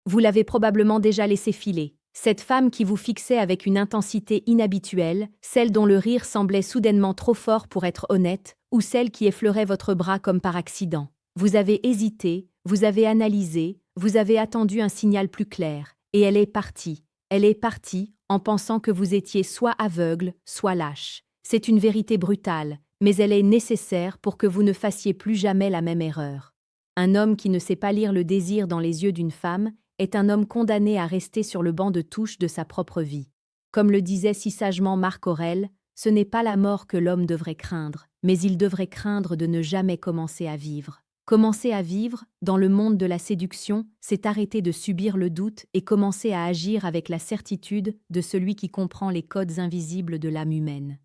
Vous l'avez probablement déjà laissé filer. Cette femme qui vous fixait avec une intensité inhabituelle, celle dont le rire semblait soudainement trop fort pour être honnête, ou celle qui effleurait votre bras comme par accident. Vous avez hésité, vous avez analysé, vous avez attendu un signal plus clair, et elle est partie. Elle est partie, en pensant que vous étiez soit aveugle, soit lâche. C'est une vérité brutale, mais elle est nécessaire pour que vous ne fassiez plus jamais la même erreur. Un homme qui ne sait pas lire le désir dans les yeux d'une femme est un homme condamné à rester sur le banc de touche de sa propre vie. Comme le disait si sagement Marc Aurèle, ce n'est pas la mort que l'homme devrait craindre, mais il devrait craindre de ne jamais commencer à vivre. Commencer à vivre, dans le monde de la séduction, c'est arrêter de subir le doute et commencer à agir avec la certitude de celui qui comprend les codes invisibles de l'âme humaine.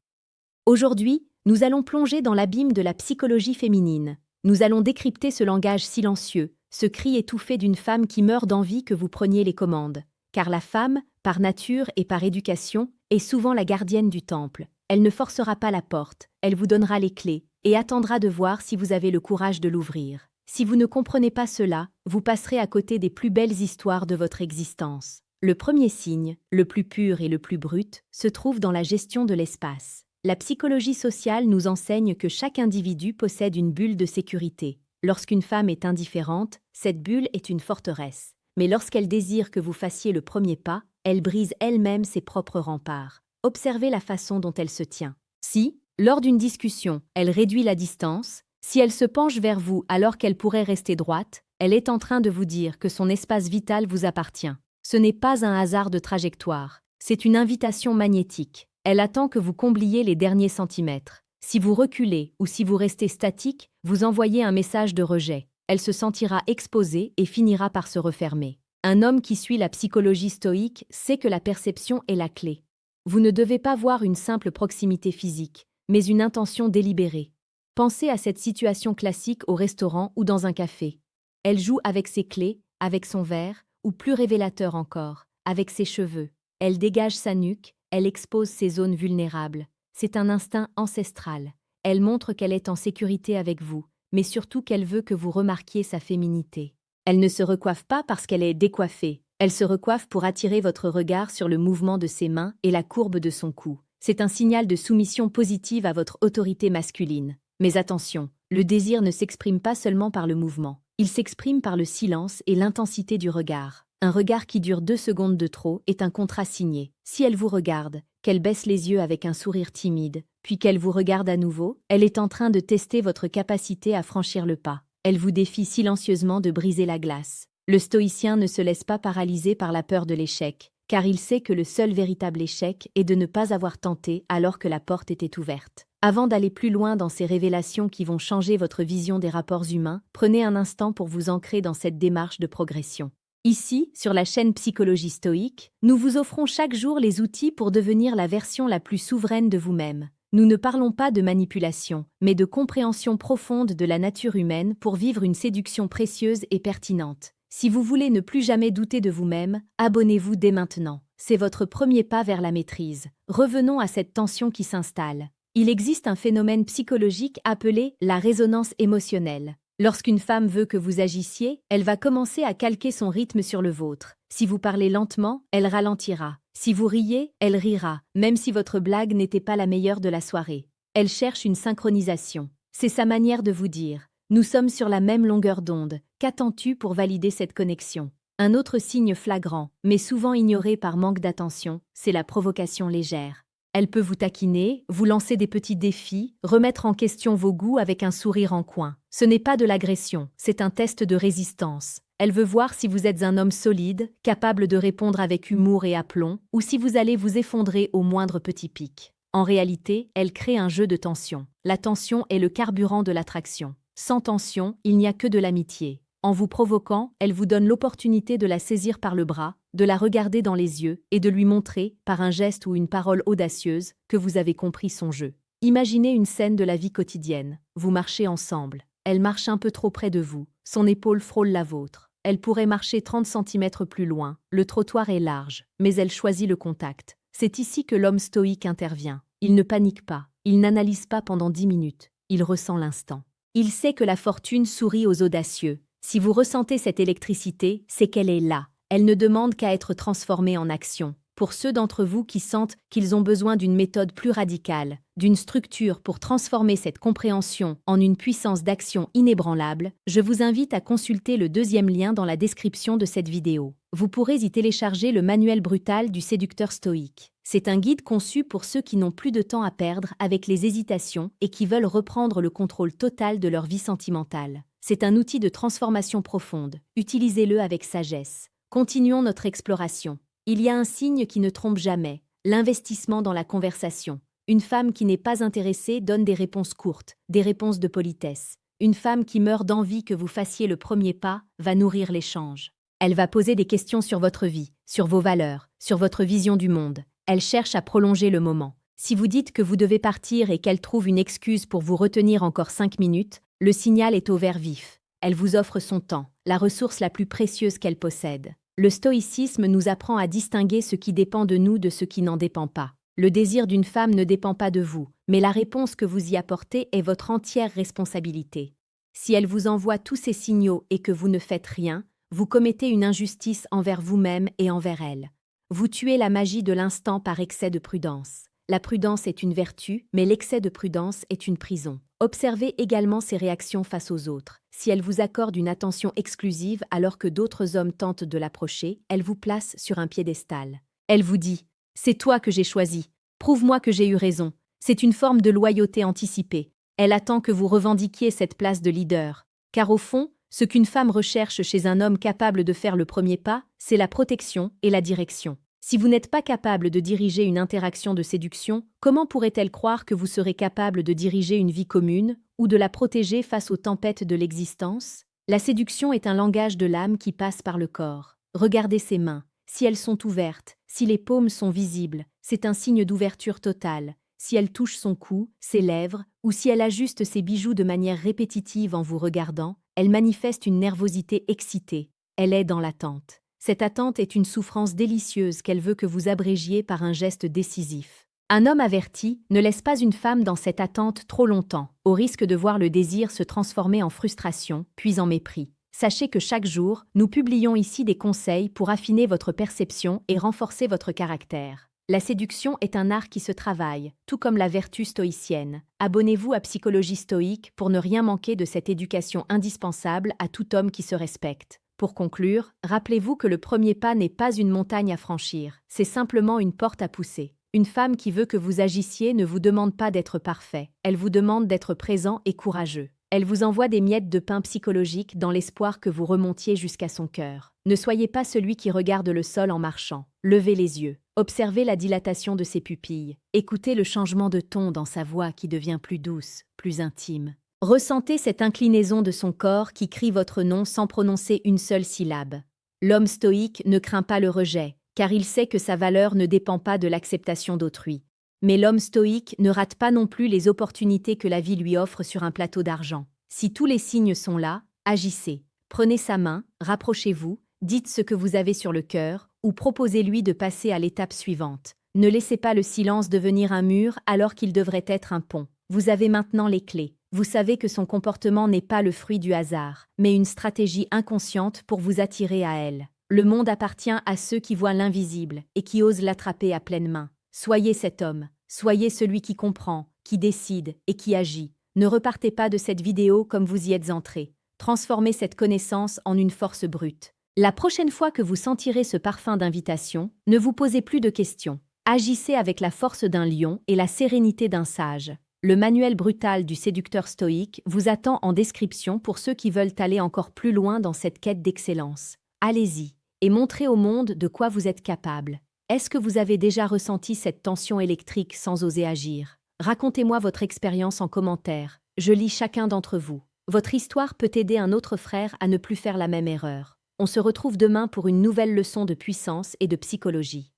Aujourd'hui, nous allons plonger dans l'abîme de la psychologie féminine. Nous allons décrypter ce langage silencieux, ce cri étouffé d'une femme qui meurt d'envie que vous preniez les commandes. Car la femme, par nature et par éducation, est souvent la gardienne du temple. Elle ne forcera pas la porte, elle vous donnera les clés et attendra de voir si vous avez le courage de l'ouvrir. Si vous ne comprenez pas cela, vous passerez à côté des plus belles histoires de votre existence. Le premier signe, le plus pur et le plus brut, se trouve dans la gestion de l'espace. La psychologie sociale nous enseigne que chaque individu possède une bulle de sécurité. Lorsqu'une femme est indifférente, cette bulle est une forteresse. Mais lorsqu'elle désire que vous fassiez le premier pas, elle brise elle-même ses propres remparts. Observez la façon dont elle se tient. Si, lors d'une discussion, elle réduit la distance, si elle se penche vers vous alors qu'elle pourrait rester droite, elle est en train de vous dire que son espace vital vous appartient. Ce n'est pas un hasard de trajectoire, c'est une invitation magnétique. Elle attend que vous combliez les derniers centimètres. Si vous reculez ou si vous restez statique, vous envoyez un message de rejet. Elle se sentira exposée et finira par se refermer. Un homme qui suit la psychologie stoïque sait que la perception est la clé. Vous ne devez pas voir une simple proximité physique, mais une intention délibérée. Pensez à cette situation classique au restaurant ou dans un café. Elle joue avec ses clés, avec son verre, ou plus révélateur encore, avec ses cheveux. Elle dégage sa nuque, elle expose ses zones vulnérables. C'est un instinct ancestral. Elle montre qu'elle est en sécurité avec vous, mais surtout qu'elle veut que vous remarquiez sa féminité. Elle ne se recoiffe pas parce qu'elle est décoiffée. Elle se recoiffe pour attirer votre regard sur le mouvement de ses mains et la courbe de son cou. C'est un signal de soumission positive à votre autorité masculine. Mais attention, le désir ne s'exprime pas seulement par le mouvement. Il s'exprime par le silence et l'intensité du regard. Un regard qui dure 2 secondes de trop est un contrat signé. Si elle vous regarde, qu'elle baisse les yeux avec un sourire timide, puis qu'elle vous regarde à nouveau, elle est en train de tester votre capacité à franchir le pas. Elle vous défie silencieusement de briser la glace. Le stoïcien ne se laisse pas paralyser par la peur de l'échec, car il sait que le seul véritable échec est de ne pas avoir tenté alors que la porte était ouverte. Avant d'aller plus loin dans ces révélations qui vont changer votre vision des rapports humains, prenez un instant pour vous ancrer dans cette démarche de progression. Ici, sur la chaîne Psychologie Stoïque, nous vous offrons chaque jour les outils pour devenir la version la plus souveraine de vous-même. Nous ne parlons pas de manipulation, mais de compréhension profonde de la nature humaine pour vivre une séduction précieuse et pertinente. Si vous voulez ne plus jamais douter de vous-même, abonnez-vous dès maintenant. C'est votre premier pas vers la maîtrise. Revenons à cette tension qui s'installe. Il existe un phénomène psychologique appelé la résonance émotionnelle. Lorsqu'une femme veut que vous agissiez, elle va commencer à calquer son rythme sur le vôtre. Si vous parlez lentement, elle ralentira. Si vous riez, elle rira, même si votre blague n'était pas la meilleure de la soirée. Elle cherche une synchronisation. C'est sa manière de vous dire « Nous sommes sur la même longueur d'onde, qu'attends-tu pour valider cette connexion ?» Un autre signe flagrant, mais souvent ignoré par manque d'attention, c'est la provocation légère. Elle peut vous taquiner, vous lancer des petits défis, remettre en question vos goûts avec un sourire en coin. Ce n'est pas de l'agression, c'est un test de résistance. Elle veut voir si vous êtes un homme solide, capable de répondre avec humour et aplomb, ou si vous allez vous effondrer au moindre petit pic. En réalité, elle crée un jeu de tension. La tension est le carburant de l'attraction. Sans tension, il n'y a que de l'amitié. En vous provoquant, elle vous donne l'opportunité de la saisir par le bras, de la regarder dans les yeux et de lui montrer, par un geste ou une parole audacieuse, que vous avez compris son jeu. Imaginez une scène de la vie quotidienne. Vous marchez ensemble. Elle marche un peu trop près de vous. Son épaule frôle la vôtre. Elle pourrait marcher 30 centimètres plus loin. Le trottoir est large, mais elle choisit le contact. C'est ici que l'homme stoïque intervient. Il ne panique pas. Il n'analyse pas pendant 10 minutes. Il ressent l'instant. Il sait que la fortune sourit aux audacieux. Si vous ressentez cette électricité, c'est qu'elle est là. Elle ne demande qu'à être transformée en action. Pour ceux d'entre vous qui sentent qu'ils ont besoin d'une méthode plus radicale, d'une structure pour transformer cette compréhension en une puissance d'action inébranlable, je vous invite à consulter le deuxième lien dans la description de cette vidéo. Vous pourrez y télécharger le manuel brutal du séducteur stoïque. C'est un guide conçu pour ceux qui n'ont plus de temps à perdre avec les hésitations et qui veulent reprendre le contrôle total de leur vie sentimentale. C'est un outil de transformation profonde. Utilisez-le avec sagesse. Continuons notre exploration. Il y a un signe qui ne trompe jamais, l'investissement dans la conversation. Une femme qui n'est pas intéressée donne des réponses courtes, des réponses de politesse. Une femme qui meurt d'envie que vous fassiez le premier pas va nourrir l'échange. Elle va poser des questions sur votre vie, sur vos valeurs, sur votre vision du monde. Elle cherche à prolonger le moment. Si vous dites que vous devez partir et qu'elle trouve une excuse pour vous retenir encore 5 minutes, le signal est au vert vif. Elle vous offre son temps, la ressource la plus précieuse qu'elle possède. Le stoïcisme nous apprend à distinguer ce qui dépend de nous de ce qui n'en dépend pas. Le désir d'une femme ne dépend pas de vous, mais la réponse que vous y apportez est votre entière responsabilité. Si elle vous envoie tous ces signaux et que vous ne faites rien, vous commettez une injustice envers vous-même et envers elle. Vous tuez la magie de l'instant par excès de prudence. La prudence est une vertu, mais l'excès de prudence est une prison. Observez également ses réactions face aux autres. Si elle vous accorde une attention exclusive alors que d'autres hommes tentent de l'approcher, elle vous place sur un piédestal. Elle vous dit « C'est toi que j'ai choisi. Prouve-moi que j'ai eu raison. » C'est une forme de loyauté anticipée. Elle attend que vous revendiquiez cette place de leader. Car au fond, ce qu'une femme recherche chez un homme capable de faire le premier pas, c'est la protection et la direction. Si vous n'êtes pas capable de diriger une interaction de séduction, comment pourrait-elle croire que vous serez capable de diriger une vie commune ou de la protéger face aux tempêtes de l'existence? La séduction est un langage de l'âme qui passe par le corps. Regardez ses mains. Si elles sont ouvertes, si les paumes sont visibles, c'est un signe d'ouverture totale. Si elle touche son cou, ses lèvres, ou si elle ajuste ses bijoux de manière répétitive en vous regardant, elle manifeste une nervosité excitée. Elle est dans l'attente. Cette attente est une souffrance délicieuse qu'elle veut que vous abrégiez par un geste décisif. Un homme averti ne laisse pas une femme dans cette attente trop longtemps, au risque de voir le désir se transformer en frustration, puis en mépris. Sachez que chaque jour, nous publions ici des conseils pour affiner votre perception et renforcer votre caractère. La séduction est un art qui se travaille, tout comme la vertu stoïcienne. Abonnez-vous à Psychologie stoïque pour ne rien manquer de cette éducation indispensable à tout homme qui se respecte. Pour conclure, rappelez-vous que le premier pas n'est pas une montagne à franchir, c'est simplement une porte à pousser. Une femme qui veut que vous agissiez ne vous demande pas d'être parfait, elle vous demande d'être présent et courageux. Elle vous envoie des miettes de pain psychologique dans l'espoir que vous remontiez jusqu'à son cœur. Ne soyez pas celui qui regarde le sol en marchant. Levez les yeux. Observez la dilatation de ses pupilles. Écoutez le changement de ton dans sa voix qui devient plus douce, plus intime. Ressentez cette inclinaison de son corps qui crie votre nom sans prononcer une seule syllabe. L'homme stoïque ne craint pas le rejet, car il sait que sa valeur ne dépend pas de l'acceptation d'autrui. Mais l'homme stoïque ne rate pas non plus les opportunités que la vie lui offre sur un plateau d'argent. Si tous les signes sont là, agissez. Prenez sa main, rapprochez-vous, dites ce que vous avez sur le cœur, ou proposez-lui de passer à l'étape suivante. Ne laissez pas le silence devenir un mur alors qu'il devrait être un pont. Vous avez maintenant les clés. Vous savez que son comportement n'est pas le fruit du hasard, mais une stratégie inconsciente pour vous attirer à elle. Le monde appartient à ceux qui voient l'invisible et qui osent l'attraper à pleine main. Soyez cet homme, soyez celui qui comprend, qui décide et qui agit. Ne repartez pas de cette vidéo comme vous y êtes entré. Transformez cette connaissance en une force brute. La prochaine fois que vous sentirez ce parfum d'invitation, ne vous posez plus de questions. Agissez avec la force d'un lion et la sérénité d'un sage. Le manuel brutal du séducteur stoïque vous attend en description pour ceux qui veulent aller encore plus loin dans cette quête d'excellence. Allez-y et montrez au monde de quoi vous êtes capable. Est-ce que vous avez déjà ressenti cette tension électrique sans oser agir? Racontez-moi votre expérience en commentaire. Je lis chacun d'entre vous. Votre histoire peut aider un autre frère à ne plus faire la même erreur. On se retrouve demain pour une nouvelle leçon de puissance et de psychologie.